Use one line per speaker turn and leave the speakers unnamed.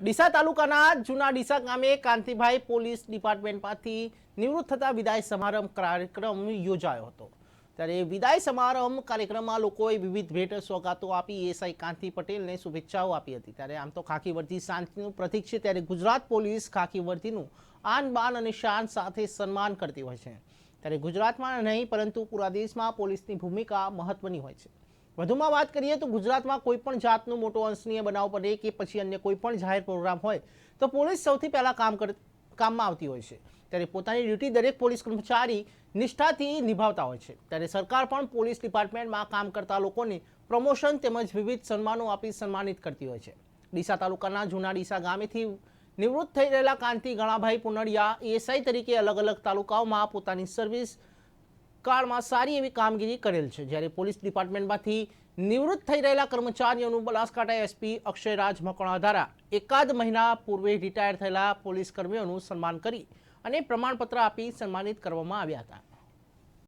ડીસા તાલુકાના જૂના ડીસા ગામે કાંતિભાઈ પોલીસ ડિપાર્ટમેન્ટમાંથી નિવૃત્ત થતા વિદાય સમારંભ કાર્યક્રમ યોજાયો હતો। ત્યારે વિદાય સમારંભ કાર્યક્રમમાં લોકોએ વિવિધ ભેટ સોગાતો આપી એએસઆઈ કાંતિ પટેલને શુભેચ્છાઓ આપી હતી। ત્યારે આમ તો ખાકી વર્દી શાંતિનું પ્રતીક છે, ત્યારે ગુજરાત પોલીસ ખાકી વર્દીનું આન બાન અને શાન સાથે સન્માન કરતી હોય છે। ત્યારે ગુજરાતમાં નહીં પરંતુ પૂરા દેશમાં પોલીસની ભૂમિકા મહત્વની હોય છે। વધુમાં વાત કરીએ તો ગુજરાતમાં કોઈ પણ જાતનો મોટો અનિચ્છનીય બનાવ પડે કે પછી અન્ય કોઈ પણ જાહેર પ્રોગ્રામ હોય તો પોલીસ સૌથી પહેલા કામમાં આવતી હોય છે। ત્યારે પોતાની ડ્યુટી દરેક પોલીસ કર્મચારી નિષ્ઠાથી નિભાવતા હોય છે। ત્યારે સરકાર પણ પોલીસ ડિપાર્ટમેન્ટમાં કામ કરતા લોકોને પ્રમોશન તેમજ વિવિધ સન્માનો આપી સન્માનિત કરતી હોય છે। ડીસા તાલુકાના જૂના ડીસા ગામેથી નિવૃત્ત થઈ રહેલા કાંતિ ગણાભાઈ પુનડિયા એએસઆઈ તરીકે અલગ અલગ તાલુકાઓમાં પોતાની સર્વિસ કાળમાં સારી એવી કામગીરી કરેલ છે। જ્યારે પોલીસ ડિપાર્ટમેન્ટમાંથી નિવૃત્ત થઈ રહેલા કર્મચારીઓનું બનાસકાંઠા એસપી અક્ષયરાજ મકવાણા દ્વારા એકાદ મહિના પૂર્વે રિટાયર થયેલા પોલીસ કર્મીઓનું સન્માન કરી અને પ્રમાણપત્ર આપી સન્માનિત કરવામાં આવ્યા હતા।